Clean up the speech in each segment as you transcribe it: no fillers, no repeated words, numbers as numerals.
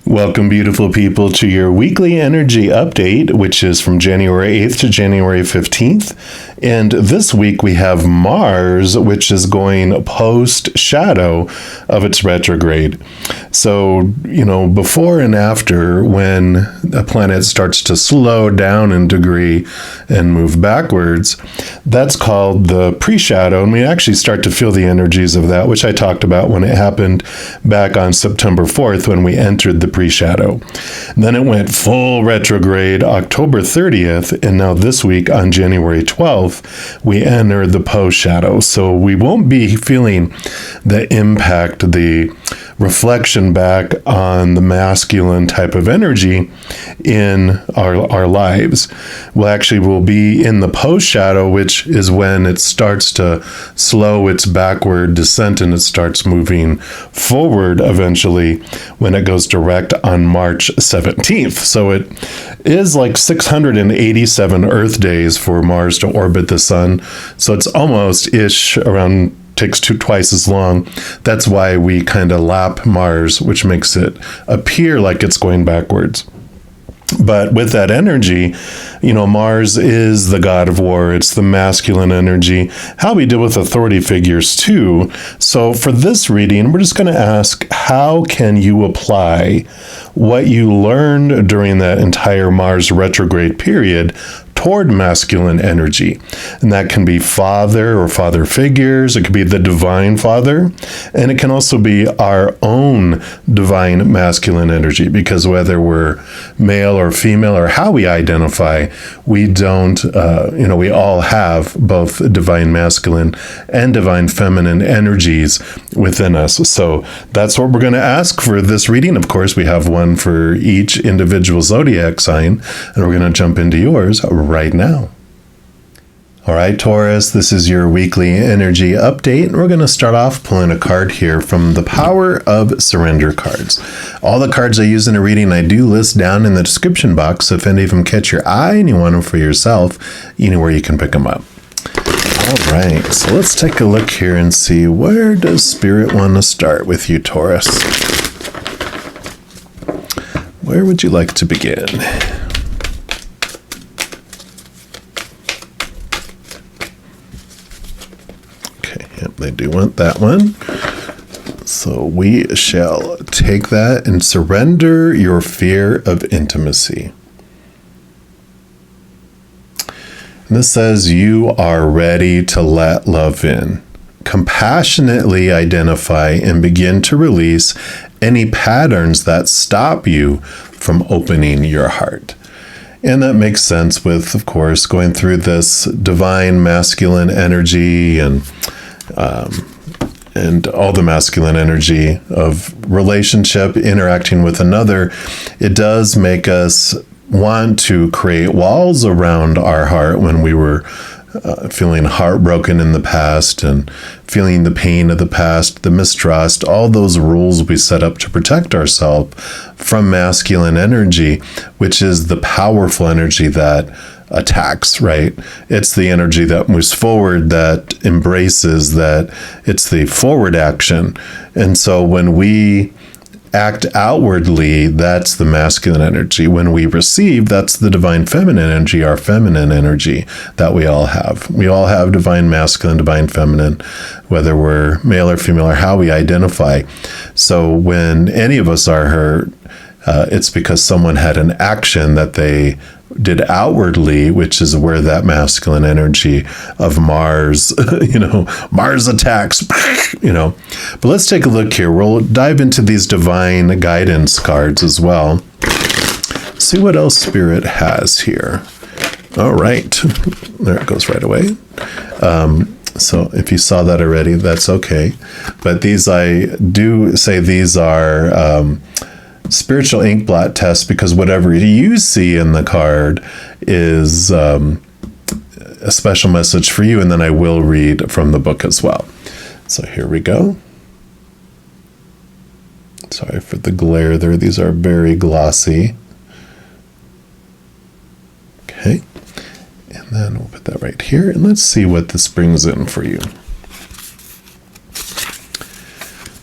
Welcome, beautiful people, to your weekly energy update, which is from January 8th to January 15th. And this week we have Mars, which is going post-shadow of its retrograde. So, before and after, when a planet starts to slow down in degree and move backwards, that's called the pre-shadow. And we actually start to feel the energies of that, which I talked about when it happened back on September 4th when we entered the pre-shadow. Then it went full retrograde October 30th, and now this week on January 12th, we enter the post-shadow. So we won't be feeling the impact, the reflection back on the masculine type of energy in our lives. We'll be in the post-shadow, which is when it starts to slow its backward descent and it starts moving forward eventually when it goes direct on March 17th. So it is like 687 Earth days for Mars to orbit the sun. So it's almost-ish around takes twice as long. That's why we kind of lap Mars, which makes it appear like it's going backwards. But with that energy, Mars is the god of war. It's the masculine energy. How we deal with authority figures too. So for this reading, we're just going to ask, how can you apply what you learned during that entire Mars retrograde period toward masculine energy? And that can be father or father figures. It could be the divine father. And it can also be our own divine masculine energy, because whether we're male or female or how we identify, we don't, we all have both divine masculine and divine feminine energies within us. So that's what we're going to ask for this reading. Of course, we have one for each individual zodiac sign, and we're going to jump into yours right now. All right, Taurus, this is your weekly energy update. We're going to start off pulling a card here from the Power of Surrender cards. All the cards I use in a reading, I do list down in the description box. So if any of them catch your eye and you want them for yourself, you know where you can pick them up. All right, so let's take a look here and see, where does Spirit want to start with you, Taurus? Where would you like to begin? They do want that one. So we shall take that and surrender your fear of intimacy. And this says you are ready to let love in. Compassionately identify and begin to release any patterns that stop you from opening your heart. And that makes sense with, of course, going through this divine masculine energy and all the masculine energy of relationship, interacting with another. It does make us want to create walls around our heart when we were feeling heartbroken in the past and feeling the pain of the past, the mistrust, all those rules we set up to protect ourselves from masculine energy, which is the powerful energy that attacks, right? It's the energy that moves forward, that embraces, that it's the forward action. And so when we act outwardly, that's the masculine energy. When we receive, that's the divine feminine energy, our feminine energy that we all have. We all have divine masculine, divine feminine, whether we're male or female or how we identify. So when any of us are hurt, it's because someone had an action that they did outwardly, which is where that masculine energy of Mars, Mars attacks, But let's take a look here. We'll dive into these divine guidance cards as well. See what else Spirit has here. All right. There it goes right away. So if you saw that already, that's okay. But these, I do say these are spiritual ink blot tests, because whatever you see in the card is a special message for you, and then I will read from the book as well. So here we go. Sorry for the glare there. These are very glossy. Okay. And then we'll put that right here, and let's see what this brings in for you.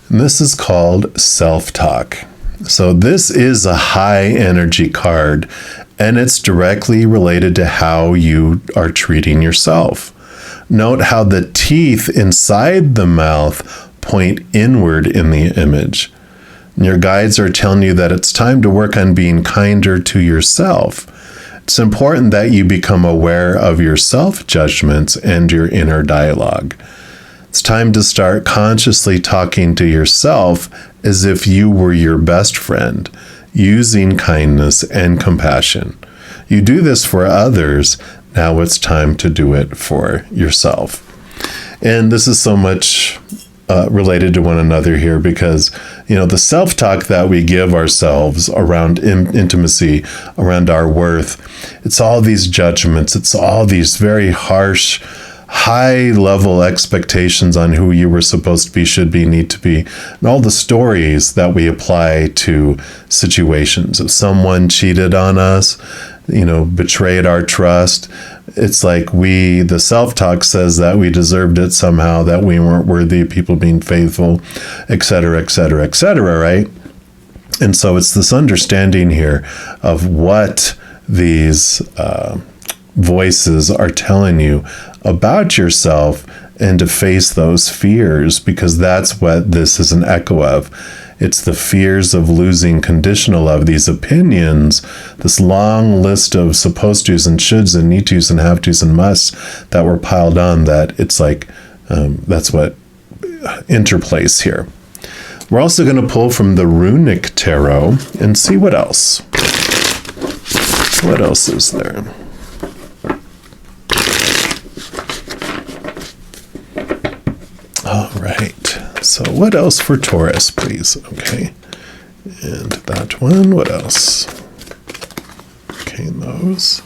And this is called self-talk. So this is a high energy card, and it's directly related to how you are treating yourself. Note how the teeth inside the mouth point inward in the image. Your guides are telling you that it's time to work on being kinder to yourself. It's important that you become aware of your self-judgments and your inner dialogue. It's time to start consciously talking to yourself as if you were your best friend, using kindness and compassion. You do this for others. Now it's time to do it for yourself. And this is so much related to one another here because, the self-talk that we give ourselves around intimacy, around our worth, it's all these judgments. It's all these very harsh, high-level expectations on who you were supposed to be, should be, need to be, and all the stories that we apply to situations. If someone cheated on us, betrayed our trust, it's like the self-talk says that we deserved it somehow, that we weren't worthy of people being faithful, et cetera, right? And so it's this understanding here of what these voices are telling you about yourself, and to face those fears, because that's what this is an echo of. It's the fears of losing conditional love, these opinions, this long list of supposed tos and shoulds and need tos and have tos and musts that were piled on, that it's like, that's what interplays here. We're also going to pull from the Runic Tarot and see what else. What else is there? All right. So what else for Taurus, please? Okay. And that one. What else? Okay, those,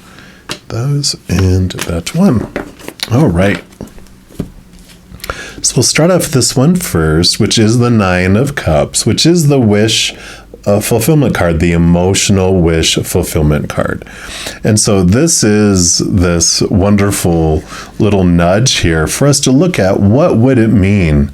and that one. All right. So we'll start off this one first, which is the Nine of Cups, which is the wish fulfillment card, the emotional wish fulfillment card. And so this is this wonderful little nudge here for us to look at what would it mean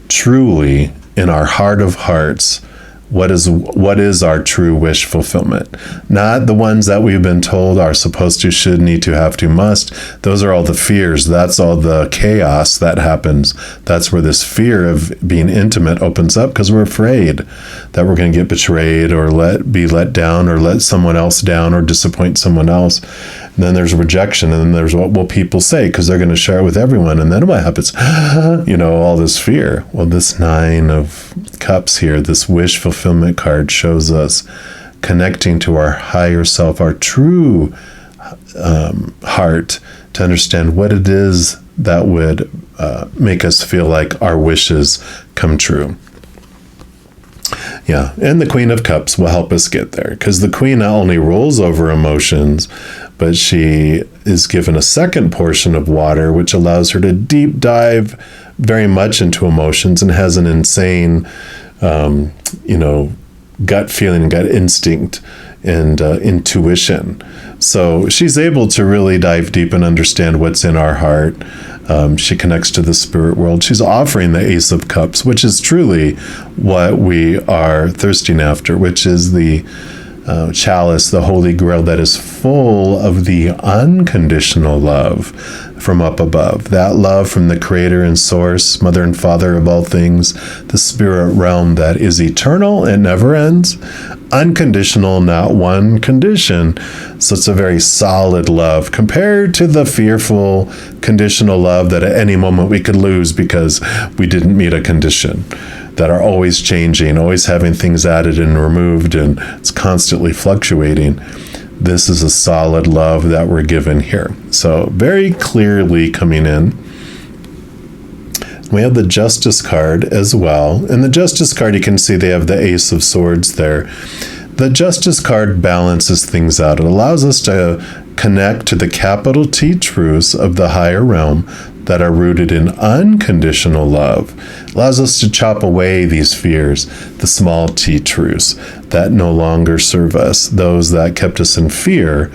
truly in our heart of hearts. What is our true wish fulfillment? Not the ones that we've been told are supposed to, should, need to, have to, must. Those are all the fears. That's all the chaos that happens. That's where this fear of being intimate opens up, because we're afraid that we're going to get betrayed or be let down or let someone else down or disappoint someone else. And then there's rejection, and then there's what will people say, because they're going to share it with everyone. And then what happens? All this fear. Well, this Nine of Cups here, this wish fulfillment card, shows us connecting to our higher self, our true heart, to understand what it is that would make us feel like our wishes come true. Yeah, and the Queen of Cups will help us get there, because the Queen not only rolls over emotions, but she is given a second portion of water, which allows her to deep dive very much into emotions, and has an insane, gut feeling, gut instinct, and intuition. So she's able to really dive deep and understand what's in our heart. She connects to the spirit world. She's offering the Ace of Cups, which is truly what we are thirsting after, which is the chalice, the Holy Grail that is full of the unconditional love from up above. That love from the Creator and Source, Mother and Father of all things, the spirit realm that is eternal and never ends, unconditional, not one condition. So it's a very solid love compared to the fearful conditional love that at any moment we could lose because we didn't meet a condition, that are always changing, always having things added and removed, and it's constantly fluctuating. This is a solid love that we're given here. So very clearly coming in. We have the Justice card as well. And the Justice card, you can see they have the Ace of Swords there. The Justice card balances things out. It allows us to connect to the capital T truths of the higher realm that are rooted in unconditional love. It allows us to chop away these fears, the small t truths that no longer serve us, those that kept us in fear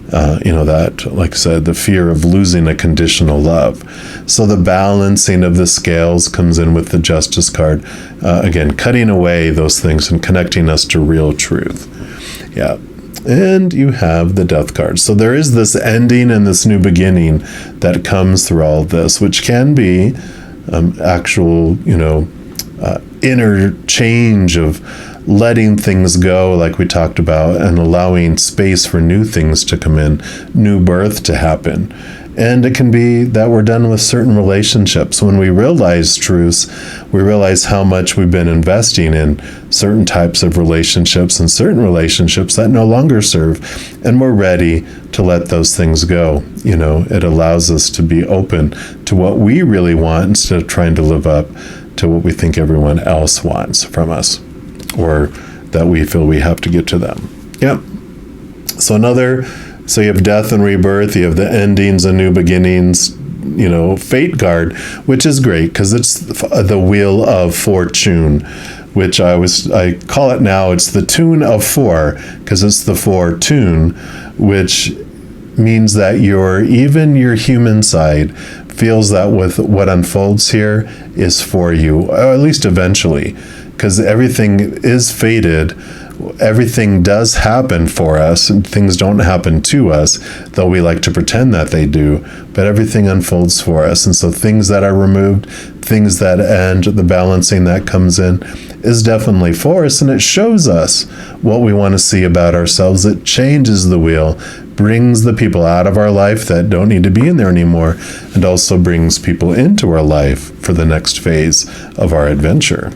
that, like I said, the fear of losing a conditional love. So the balancing of the scales comes in with the Justice card. Again, cutting away those things and connecting us to real truth. Yeah. And you have the Death card. So there is this ending and this new beginning that comes through all of this, which can be actual, inner change of letting things go, like we talked about, and allowing space for new things to come in, new birth to happen. And it can be that we're done with certain relationships. When we realize truths, we realize how much we've been investing in certain types of relationships and certain relationships that no longer serve, and we're ready to let those things go. It allows us to be open to what we really want instead of trying to live up to what we think everyone else wants from us, or that we feel we have to get to them. Yep. So you have death and rebirth, you have the endings and new beginnings, fate card, which is great because it's the wheel of fortune, which I call it now, it's the tune of four, because it's the four tune, which means that even your human side feels that with what unfolds here is for you, or at least eventually, because everything is fated. Everything does happen for us, and things don't happen to us, though we like to pretend that they do, but everything unfolds for us. And so things that are removed, things that end, the balancing that comes in is definitely for us, and it shows us what we want to see about ourselves. It changes the wheel, brings the people out of our life that don't need to be in there anymore, and also brings people into our life for the next phase of our adventure.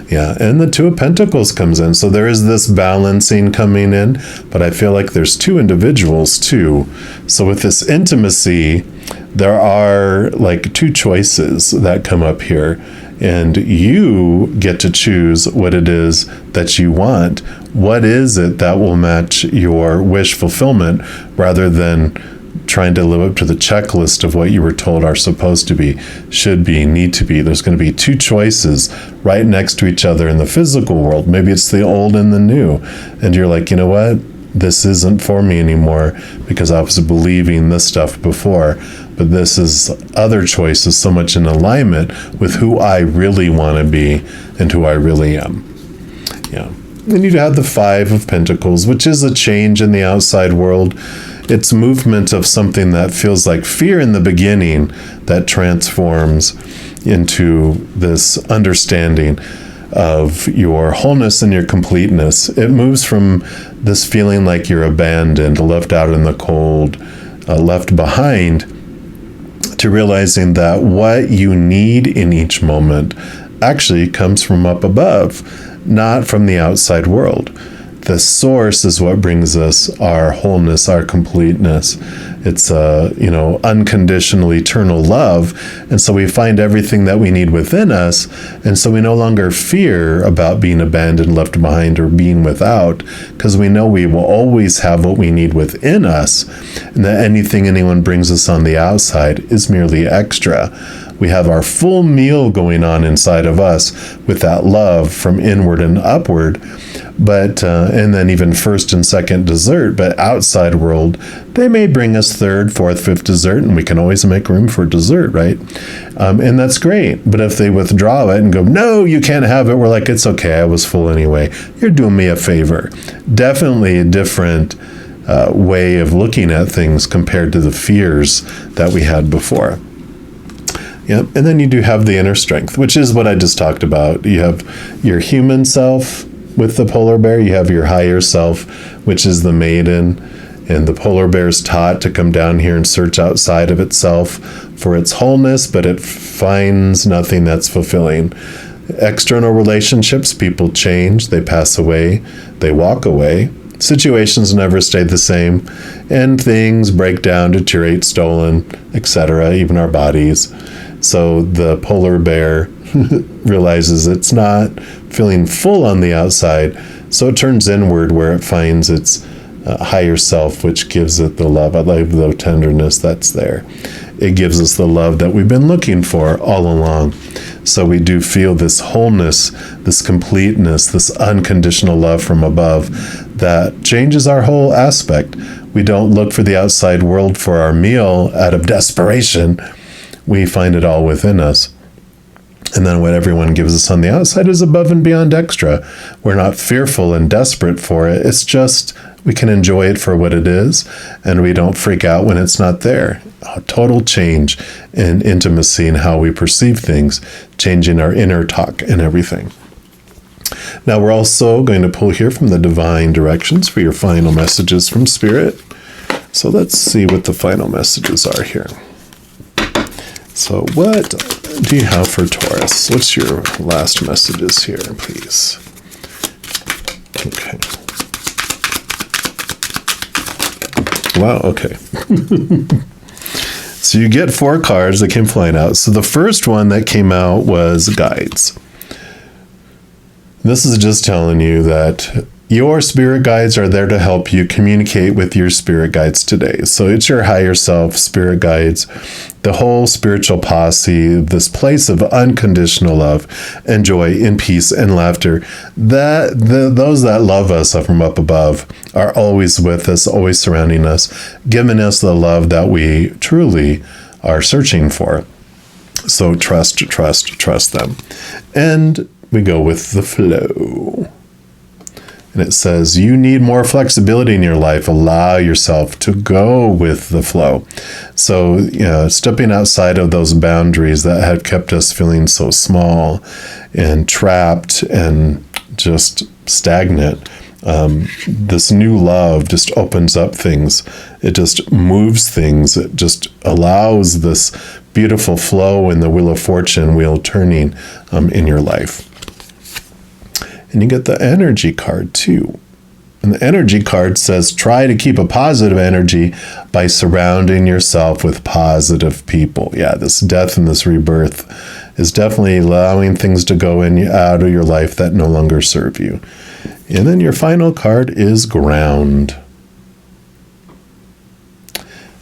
Yeah, and the Two of Pentacles comes in. So there is this balancing coming in, but I feel like there's two individuals too. So with this intimacy, there are like two choices that come up here, and you get to choose what it is that you want. What is it that will match your wish fulfillment, rather than trying to live up to the checklist of what you were told are supposed to be, should be, need to be. There's going to be two choices right next to each other in the physical world. Maybe it's the old and the new. And you're like, you know what? This isn't for me anymore because I was believing this stuff before. But this is other choices so much in alignment with who I really want to be and who I really am. Yeah. Then you have the Five of Pentacles, which is a change in the outside world. It's movement of something that feels like fear in the beginning that transforms into this understanding of your wholeness and your completeness. It moves from this feeling like you're abandoned, left out in the cold, left behind, to realizing that what you need in each moment actually comes from up above, not from the outside world. The source is what brings us our wholeness, our completeness. It's unconditional, eternal love. And so we find everything that we need within us. And so we no longer fear about being abandoned, left behind, or being without, because we know we will always have what we need within us, and that anything anyone brings us on the outside is merely extra. We have our full meal going on inside of us with that love from inward and upward, but and then even first and second dessert. But outside world, they may bring us third, fourth, fifth dessert, and we can always make room for dessert, right? And that's great. But if they withdraw it and go, no, you can't have it, we're like, it's okay, I was full anyway. You're doing me a favor. Definitely a different way of looking at things compared to the fears that we had before. Yep. And then you do have the inner strength, which is what I just talked about. You have your human self with the polar bear. You have your higher self, which is the maiden. And the polar bear is taught to come down here and search outside of itself for its wholeness, but it finds nothing that's fulfilling. External relationships, people change, they pass away, they walk away. Situations never stay the same, and things break down, deteriorate, stolen, etc., even our bodies. So the polar bear realizes it's not feeling full on the outside, so it turns inward where it finds its higher self, which gives it the love. I love the tenderness that's there. It gives us the love that we've been looking for all along. So we do feel this wholeness, this completeness, this unconditional love from above that changes our whole aspect. We don't look for the outside world for our meal out of desperation. We find it all within us. And then what everyone gives us on the outside is above and beyond extra. We're not fearful and desperate for it. It's just we can enjoy it for what it is, and we don't freak out when it's not there. A total change in intimacy and how we perceive things, changing our inner talk and everything. Now we're also going to pull here from the divine directions for your final messages from Spirit. So let's see what the final messages are here. So what do you have for Taurus? What's your last messages here, please? Okay. Wow, okay. So you get 4 cards that came flying out. So the first one that came out was guides. This is just telling you that your spirit guides are there to help you communicate with your spirit guides today. So it's your higher self, spirit guides, the whole spiritual posse, this place of unconditional love and joy and peace and laughter. Those that love us from up above are always with us, always surrounding us, giving us the love that we truly are searching for. So trust them. And we go with the flow. And it says, you need more flexibility in your life. Allow yourself to go with the flow. So, stepping outside of those boundaries that have kept us feeling so small and trapped and just stagnant. This new love just opens up things. It just moves things. It just allows this beautiful flow in the Wheel of Fortune wheel turning in your life. And you get the energy card too. And the energy card says, try to keep a positive energy by surrounding yourself with positive people. Yeah, this death and this rebirth is definitely allowing things to go in out of your life that no longer serve you. And then your final card is ground.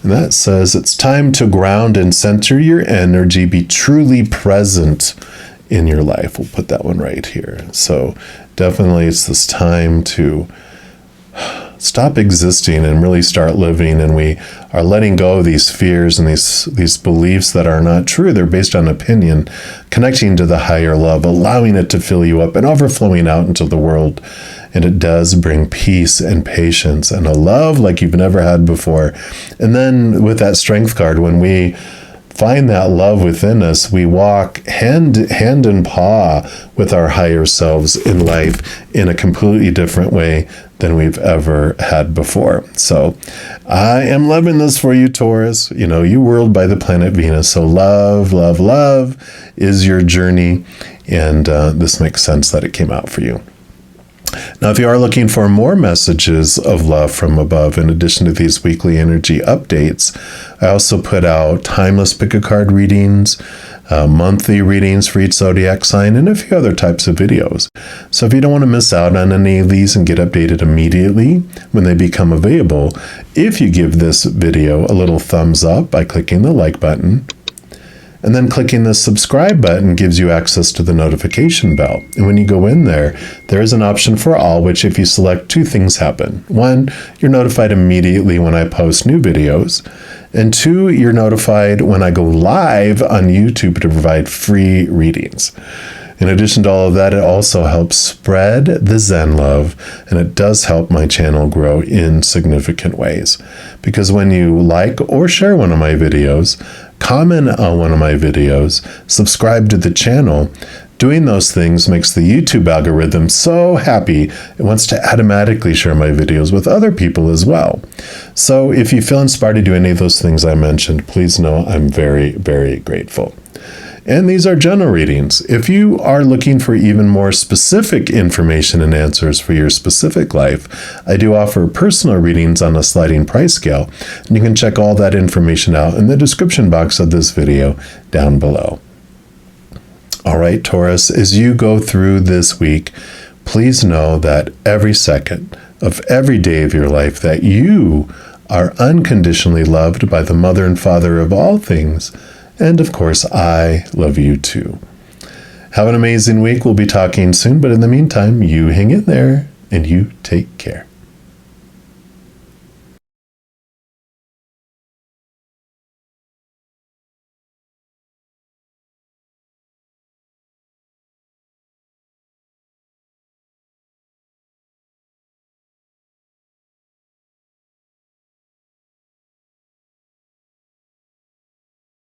And that says it's time to ground and center your energy, be truly present in your life. We'll put that one right here. So definitely it's this time to stop existing and really start living, and we are letting go of these fears and these beliefs that are not true. They're based on opinion, connecting to the higher love, allowing it to fill you up and overflowing out into the world. And it does bring peace and patience and a love like you've never had before. And then with that strength card, when we find that love within us, we walk hand in paw with our higher selves in life in a completely different way than we've ever had before. So I am loving this for you, Taurus. You whirled by the planet Venus. So love, love, love is your journey. And this makes sense that it came out for you. Now, if you are looking for more messages of love from above, in addition to these weekly energy updates, I also put out timeless pick-a-card readings, monthly readings for each zodiac sign, and a few other types of videos. So if you don't want to miss out on any of these and get updated immediately when they become available, if you give this video a little thumbs up by clicking the like button, and then clicking the subscribe button gives you access to the notification bell. And when you go in there, there is an option for all, which if you select, 2 things happen. 1, you're notified immediately when I post new videos. And 2, you're notified when I go live on YouTube to provide free readings. In addition to all of that, it also helps spread the Zen love, and it does help my channel grow in significant ways. Because when you like or share one of my videos, comment on one of my videos, subscribe to the channel, doing those things makes the YouTube algorithm so happy it wants to automatically share my videos with other people as well. So if you feel inspired to do any of those things I mentioned, please know I'm very, very grateful. And these are general readings. If you are looking for even more specific information and answers for your specific life, I do offer personal readings on a sliding price scale. And you can check all that information out in the description box of this video down below. All right, Taurus, as you go through this week, please know that every second of every day of your life that you are unconditionally loved by the Mother and Father of all things. And of course, I love you too. Have an amazing week. We'll be talking soon, but in the meantime, you hang in there and you take care.